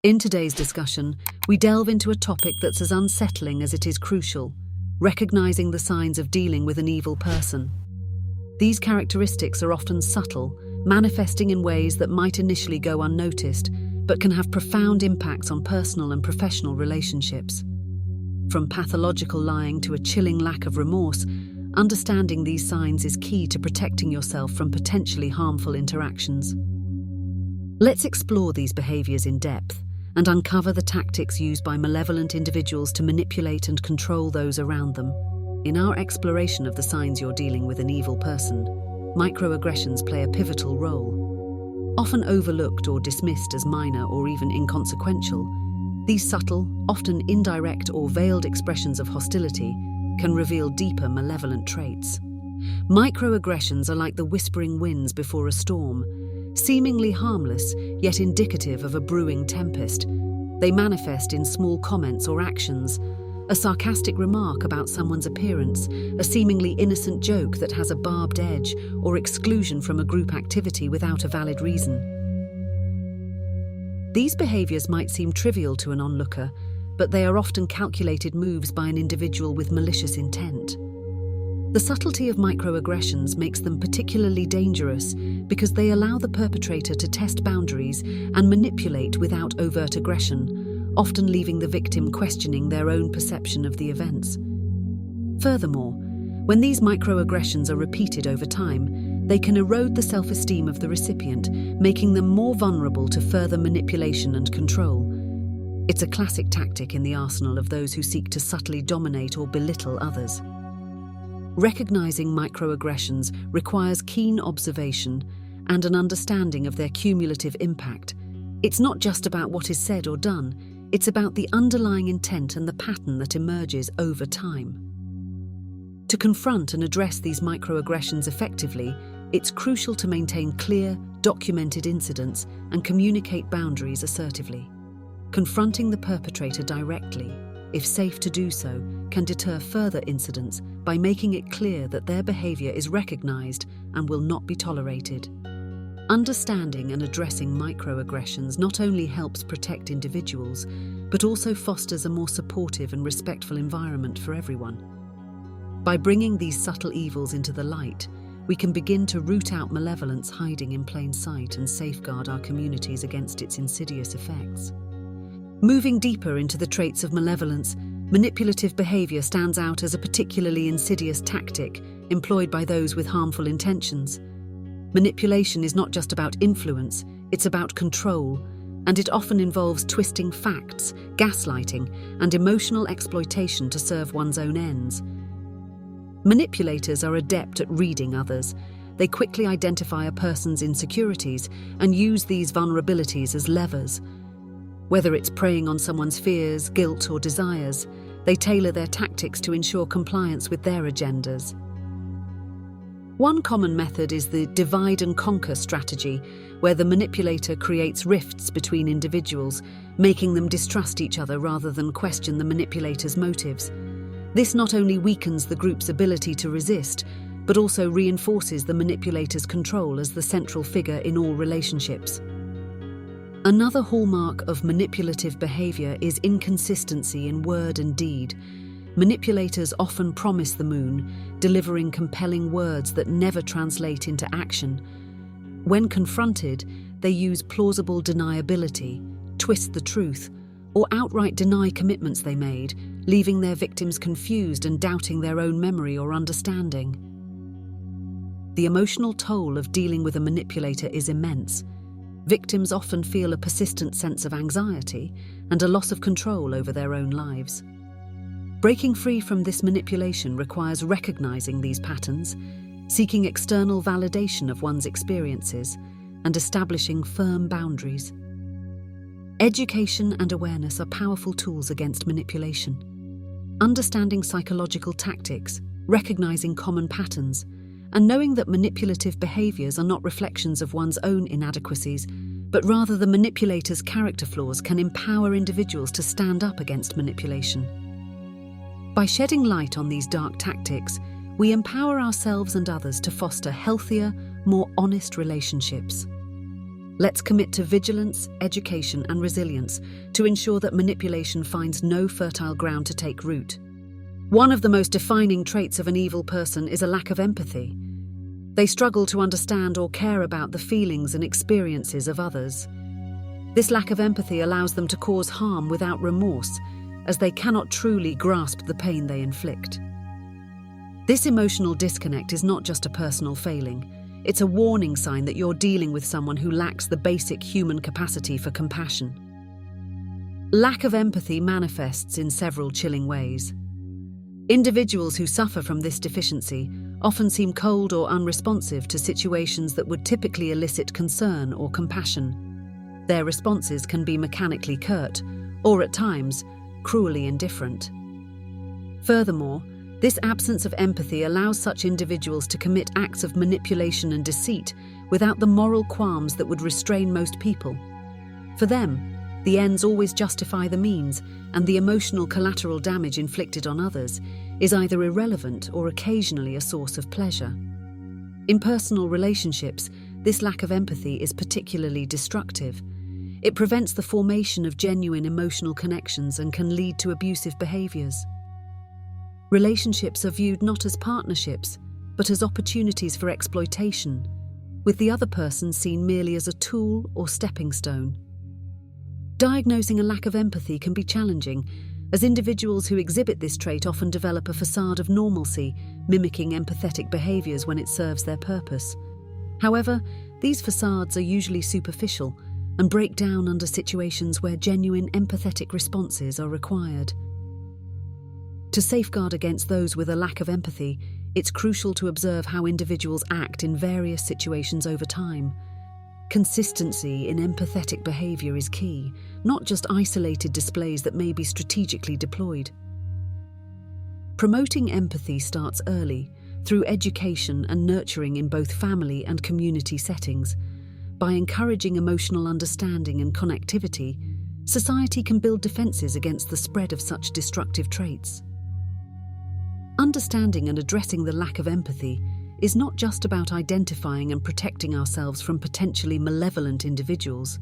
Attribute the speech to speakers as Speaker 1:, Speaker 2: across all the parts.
Speaker 1: In today's discussion, we delve into a topic that's as unsettling as it is crucial: recognizing the signs of dealing with an evil person. These characteristics are often subtle, manifesting in ways that might initially go unnoticed, but can have profound impacts on personal and professional relationships. From pathological lying to a chilling lack of remorse, understanding these signs is key to protecting yourself from potentially harmful interactions. Let's explore these behaviors in depth and uncover the tactics used by malevolent individuals to manipulate and control those around them. In our exploration of the signs you're dealing with an evil person, microaggressions play a pivotal role. Often overlooked or dismissed as minor or even inconsequential, these subtle, often indirect or veiled expressions of hostility can reveal deeper malevolent traits. Microaggressions are like the whispering winds before a storm, seemingly harmless yet indicative of a brewing tempest. They manifest in small comments or actions: a sarcastic remark about someone's appearance, a seemingly innocent joke that has a barbed edge, or exclusion from a group activity without a valid reason. These behaviors might seem trivial to an onlooker, but they are often calculated moves by an individual with malicious intent. The subtlety of microaggressions makes them particularly dangerous because they allow the perpetrator to test boundaries and manipulate without overt aggression, often leaving the victim questioning their own perception of the events. Furthermore, when these microaggressions are repeated over time, they can erode the self-esteem of the recipient, making them more vulnerable to further manipulation and control. It's a classic tactic in the arsenal of those who seek to subtly dominate or belittle others. Recognizing microaggressions requires keen observation and an understanding of their cumulative impact. It's not just about what is said or done, it's about the underlying intent and the pattern that emerges over time. To confront and address these microaggressions effectively, it's crucial to maintain clear, documented incidents and communicate boundaries assertively. Confronting the perpetrator directly, if safe to do so, can deter further incidents by making it clear that their behavior is recognized and will not be tolerated. Understanding and addressing microaggressions not only helps protect individuals, but also fosters a more supportive and respectful environment for everyone. By bringing these subtle evils into the light, we can begin to root out malevolence hiding in plain sight and safeguard our communities against its insidious effects. Moving deeper into the traits of malevolence, manipulative behavior stands out as a particularly insidious tactic employed by those with harmful intentions. Manipulation is not just about influence, it's about control, and it often involves twisting facts, gaslighting, and emotional exploitation to serve one's own ends. Manipulators are adept at reading others. They quickly identify a person's insecurities and use these vulnerabilities as levers. Whether it's preying on someone's fears, guilt, or desires, they tailor their tactics to ensure compliance with their agendas. One common method is the divide and conquer strategy, where the manipulator creates rifts between individuals, making them distrust each other rather than question the manipulator's motives. This not only weakens the group's ability to resist, but also reinforces the manipulator's control as the central figure in all relationships. Another hallmark of manipulative behavior is inconsistency in word and deed. Manipulators often promise the moon, delivering compelling words that never translate into action. When confronted, they use plausible deniability, twist the truth, or outright deny commitments they made, leaving their victims confused and doubting their own memory or understanding. The emotional toll of dealing with a manipulator is immense. Victims often feel a persistent sense of anxiety and a loss of control over their own lives. Breaking free from this manipulation requires recognizing these patterns, seeking external validation of one's experiences, and establishing firm boundaries. Education and awareness are powerful tools against manipulation. Understanding psychological tactics, recognizing common patterns, and knowing that manipulative behaviors are not reflections of one's own inadequacies, but rather the manipulator's character flaws, can empower individuals to stand up against manipulation. By shedding light on these dark tactics, we empower ourselves and others to foster healthier, more honest relationships. Let's commit to vigilance, education, and resilience to ensure that manipulation finds no fertile ground to take root. One of the most defining traits of an evil person is a lack of empathy. They struggle to understand or care about the feelings and experiences of others. This lack of empathy allows them to cause harm without remorse, as they cannot truly grasp the pain they inflict. This emotional disconnect is not just a personal failing. It's a warning sign that you're dealing with someone who lacks the basic human capacity for compassion. Lack of empathy manifests in several chilling ways. Individuals who suffer from this deficiency often seem cold or unresponsive to situations that would typically elicit concern or compassion. Their responses can be mechanically curt, or at times, cruelly indifferent. Furthermore, this absence of empathy allows such individuals to commit acts of manipulation and deceit without the moral qualms that would restrain most people. For them, the ends always justify the means, and the emotional collateral damage inflicted on others is either irrelevant or occasionally a source of pleasure. In personal relationships, this lack of empathy is particularly destructive. It prevents the formation of genuine emotional connections and can lead to abusive behaviors. Relationships are viewed not as partnerships, but as opportunities for exploitation, with the other person seen merely as a tool or stepping stone. Diagnosing a lack of empathy can be challenging, as individuals who exhibit this trait often develop a facade of normalcy, mimicking empathetic behaviors when it serves their purpose. However, these facades are usually superficial and break down under situations where genuine empathetic responses are required. To safeguard against those with a lack of empathy, it's crucial to observe how individuals act in various situations over time. Consistency in empathetic behavior is key, not just isolated displays that may be strategically deployed. Promoting empathy starts early, through education and nurturing in both family and community settings. By encouraging emotional understanding and connectivity, society can build defenses against the spread of such destructive traits. Understanding and addressing the lack of empathy is not just about identifying and protecting ourselves from potentially malevolent individuals.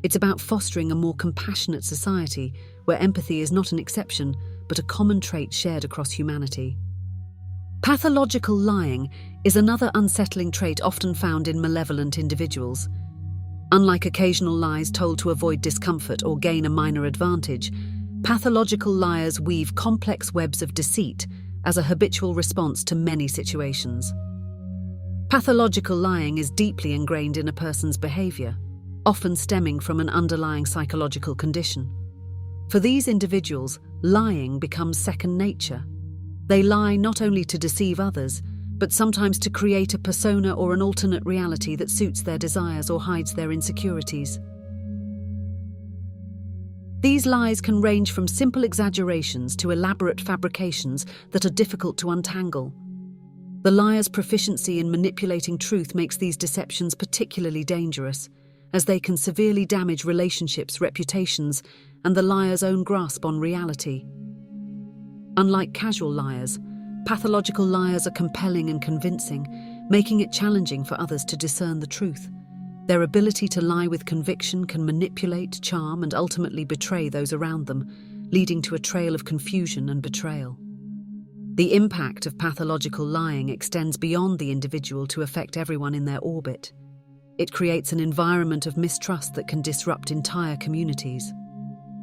Speaker 1: It's about fostering a more compassionate society where empathy is not an exception, but a common trait shared across humanity. Pathological lying is another unsettling trait often found in malevolent individuals. Unlike occasional lies told to avoid discomfort or gain a minor advantage, pathological liars weave complex webs of deceit as a habitual response to many situations. Pathological lying is deeply ingrained in a person's behavior, often stemming from an underlying psychological condition. For these individuals, lying becomes second nature. They lie not only to deceive others, but sometimes to create a persona or an alternate reality that suits their desires or hides their insecurities. These lies can range from simple exaggerations to elaborate fabrications that are difficult to untangle. The liar's proficiency in manipulating truth makes these deceptions particularly dangerous, as they can severely damage relationships, reputations, and the liar's own grasp on reality. Unlike casual liars, pathological liars are compelling and convincing, making it challenging for others to discern the truth. Their ability to lie with conviction can manipulate, charm, and ultimately betray those around them, leading to a trail of confusion and betrayal. The impact of pathological lying extends beyond the individual to affect everyone in their orbit. It creates an environment of mistrust that can disrupt entire communities.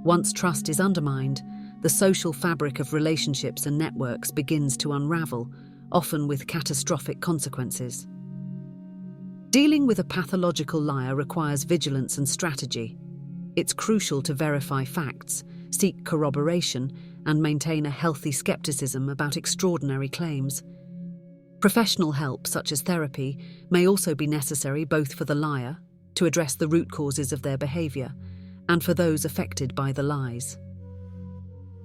Speaker 1: Once trust is undermined, the social fabric of relationships and networks begins to unravel, often with catastrophic consequences. Dealing with a pathological liar requires vigilance and strategy. It's crucial to verify facts, seek corroboration, and maintain a healthy skepticism about extraordinary claims. Professional help, such as therapy, may also be necessary both for the liar, to address the root causes of their behavior, and for those affected by the lies.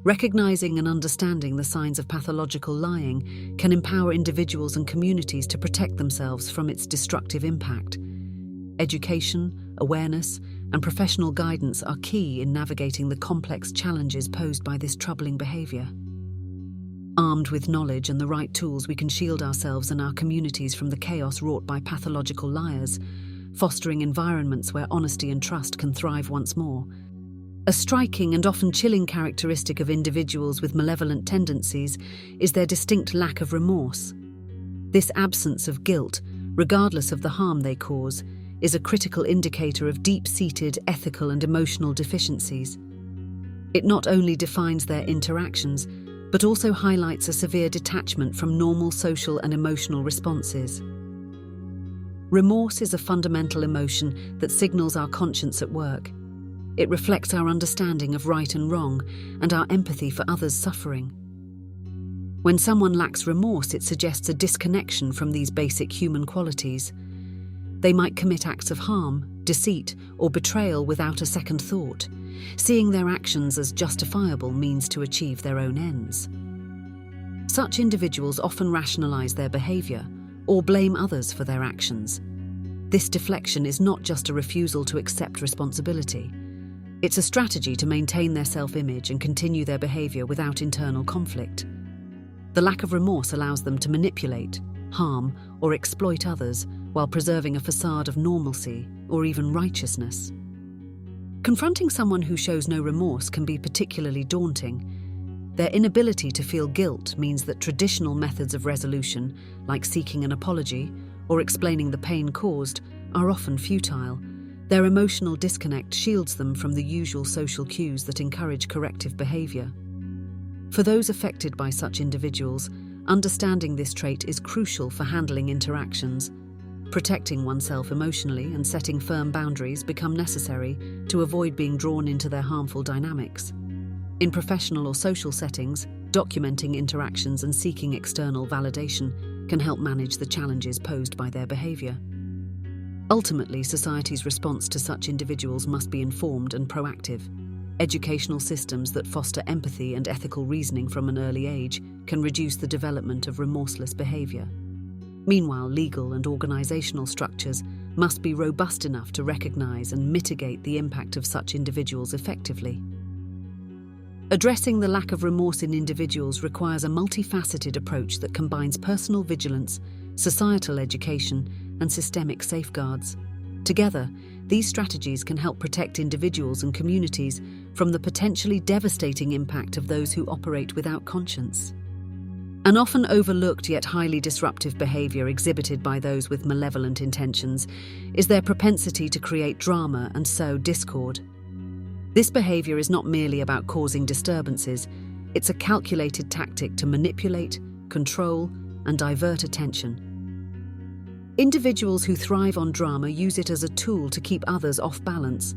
Speaker 1: Recognizing and understanding the signs of pathological lying can empower individuals and communities to protect themselves from its destructive impact. Education, awareness, and professional guidance are key in navigating the complex challenges posed by this troubling behavior. Armed with knowledge and the right tools, we can shield ourselves and our communities from the chaos wrought by pathological liars, fostering environments where honesty and trust can thrive once more. A striking and often chilling characteristic of individuals with malevolent tendencies is their distinct lack of remorse. This absence of guilt, regardless of the harm they cause, is a critical indicator of deep-seated ethical and emotional deficiencies. It not only defines their interactions, but also highlights a severe detachment from normal social and emotional responses. Remorse is a fundamental emotion that signals our conscience at work. It reflects our understanding of right and wrong and our empathy for others' suffering. When someone lacks remorse, it suggests a disconnection from these basic human qualities. They might commit acts of harm, deceit, or betrayal without a second thought, seeing their actions as justifiable means to achieve their own ends. Such individuals often rationalize their behavior or blame others for their actions. This deflection is not just a refusal to accept responsibility. It's a strategy to maintain their self-image and continue their behavior without internal conflict. The lack of remorse allows them to manipulate, harm, or exploit others while preserving a facade of normalcy or even righteousness. Confronting someone who shows no remorse can be particularly daunting. Their inability to feel guilt means that traditional methods of resolution, like seeking an apology or explaining the pain caused, are often futile. Their emotional disconnect shields them from the usual social cues that encourage corrective behavior. For those affected by such individuals, understanding this trait is crucial for handling interactions. Protecting oneself emotionally and setting firm boundaries become necessary to avoid being drawn into their harmful dynamics. In professional or social settings, documenting interactions and seeking external validation can help manage the challenges posed by their behavior. Ultimately, society's response to such individuals must be informed and proactive. Educational systems that foster empathy and ethical reasoning from an early age can reduce the development of remorseless behavior. Meanwhile, legal and organizational structures must be robust enough to recognize and mitigate the impact of such individuals effectively. Addressing the lack of remorse in individuals requires a multifaceted approach that combines personal vigilance, societal education, and systemic safeguards. Together, these strategies can help protect individuals and communities from the potentially devastating impact of those who operate without conscience. An often overlooked yet highly disruptive behavior exhibited by those with malevolent intentions is their propensity to create drama and sow discord. This behavior is not merely about causing disturbances, it's a calculated tactic to manipulate, control, and divert attention. Individuals who thrive on drama use it as a tool to keep others off balance.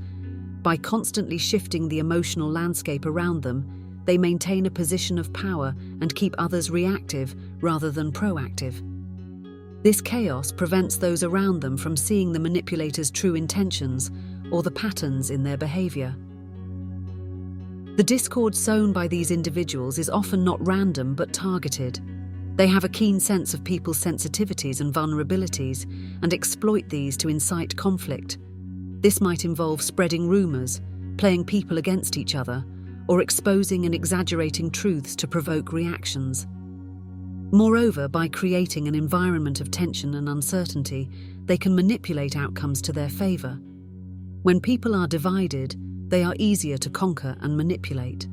Speaker 1: By constantly shifting the emotional landscape around them, they maintain a position of power and keep others reactive rather than proactive. This chaos prevents those around them from seeing the manipulator's true intentions or the patterns in their behavior. The discord sown by these individuals is often not random but targeted. They have a keen sense of people's sensitivities and vulnerabilities and exploit these to incite conflict. This might involve spreading rumors, playing people against each other, or exposing and exaggerating truths to provoke reactions. Moreover, by creating an environment of tension and uncertainty, they can manipulate outcomes to their favor. When people are divided, they are easier to conquer and manipulate.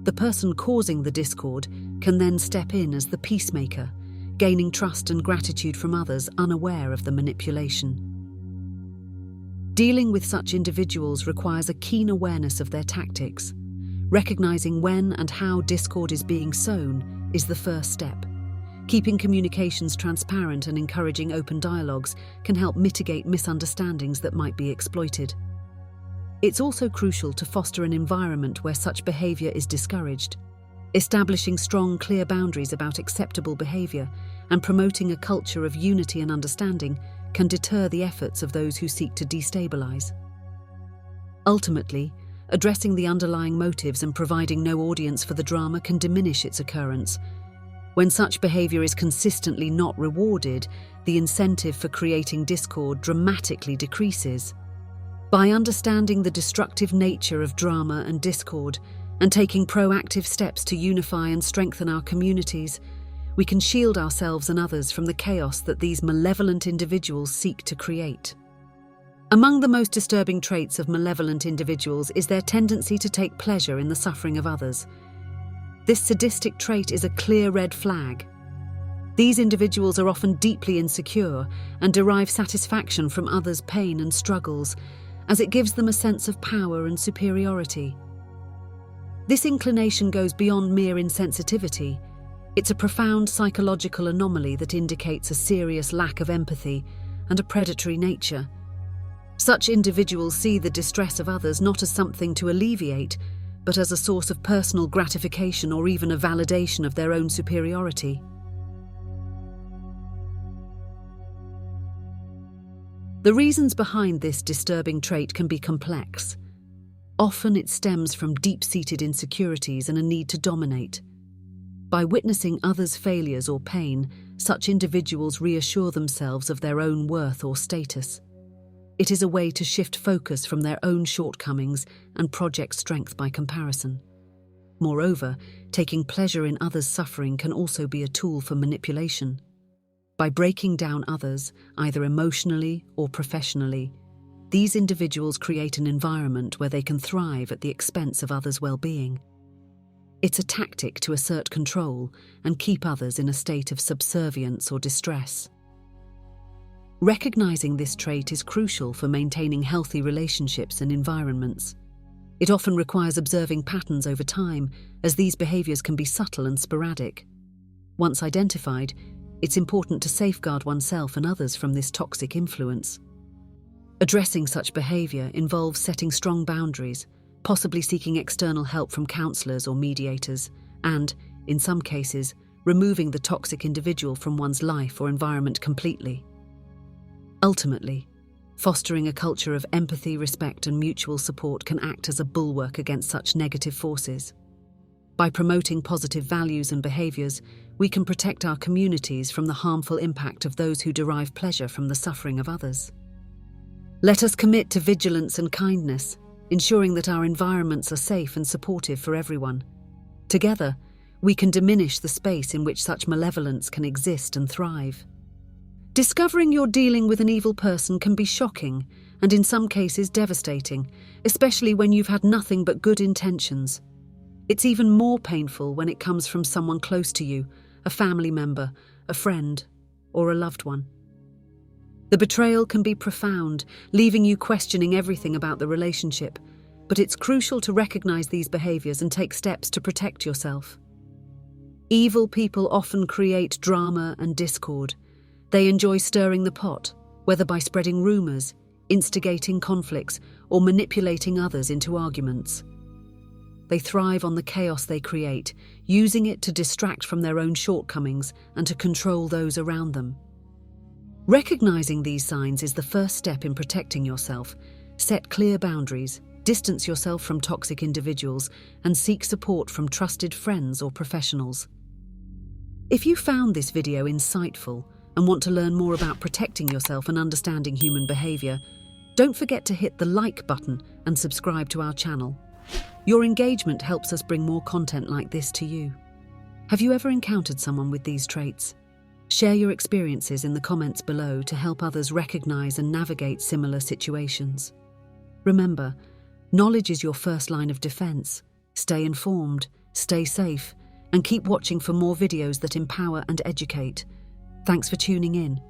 Speaker 1: The person causing the discord can then step in as the peacemaker, gaining trust and gratitude from others unaware of the manipulation. Dealing with such individuals requires a keen awareness of their tactics. Recognizing when and how discord is being sown is the first step. Keeping communications transparent and encouraging open dialogues can help mitigate misunderstandings that might be exploited. It's also crucial to foster an environment where such behavior is discouraged. Establishing strong, clear boundaries about acceptable behavior and promoting a culture of unity and understanding can deter the efforts of those who seek to destabilize. Ultimately, addressing the underlying motives and providing no audience for the drama can diminish its occurrence. When such behavior is consistently not rewarded, the incentive for creating discord dramatically decreases. By understanding the destructive nature of drama and discord and taking proactive steps to unify and strengthen our communities, we can shield ourselves and others from the chaos that these malevolent individuals seek to create. Among the most disturbing traits of malevolent individuals is their tendency to take pleasure in the suffering of others. This sadistic trait is a clear red flag. These individuals are often deeply insecure and derive satisfaction from others' pain and struggles, as it gives them a sense of power and superiority. This inclination goes beyond mere insensitivity. It's a profound psychological anomaly that indicates a serious lack of empathy and a predatory nature. Such individuals see the distress of others not as something to alleviate, but as a source of personal gratification or even a validation of their own superiority. The reasons behind this disturbing trait can be complex. Often it stems from deep-seated insecurities and a need to dominate. By witnessing others' failures or pain, such individuals reassure themselves of their own worth or status. It is a way to shift focus from their own shortcomings and project strength by comparison. Moreover, taking pleasure in others' suffering can also be a tool for manipulation. By breaking down others, either emotionally or professionally, these individuals create an environment where they can thrive at the expense of others' well-being. It's a tactic to assert control and keep others in a state of subservience or distress. Recognizing this trait is crucial for maintaining healthy relationships and environments. It often requires observing patterns over time, as these behaviors can be subtle and sporadic. Once identified, it's important to safeguard oneself and others from this toxic influence. Addressing such behavior involves setting strong boundaries, possibly seeking external help from counselors or mediators, and, in some cases, removing the toxic individual from one's life or environment completely. Ultimately, fostering a culture of empathy, respect, and mutual support can act as a bulwark against such negative forces. By promoting positive values and behaviors, we can protect our communities from the harmful impact of those who derive pleasure from the suffering of others. Let us commit to vigilance and kindness, ensuring that our environments are safe and supportive for everyone. Together, we can diminish the space in which such malevolence can exist and thrive. Discovering you're dealing with an evil person can be shocking and in some cases devastating, especially when you've had nothing but good intentions. It's even more painful when it comes from someone close to you, a family member, a friend, or a loved one. The betrayal can be profound, leaving you questioning everything about the relationship, but it's crucial to recognize these behaviors and take steps to protect yourself. Evil people often create drama and discord. They enjoy stirring the pot, whether by spreading rumors, instigating conflicts, or manipulating others into arguments. They thrive on the chaos they create, using it to distract from their own shortcomings and to control those around them. Recognizing these signs is the first step in protecting yourself. Set clear boundaries, distance yourself from toxic individuals, and seek support from trusted friends or professionals. If you found this video insightful and want to learn more about protecting yourself and understanding human behavior, don't forget to hit the like button and subscribe to our channel. Your engagement helps us bring more content like this to you. Have you ever encountered someone with these traits? Share your experiences in the comments below to help others recognize and navigate similar situations. Remember, knowledge is your first line of defense. Stay informed, stay safe, and keep watching for more videos that empower and educate. Thanks for tuning in.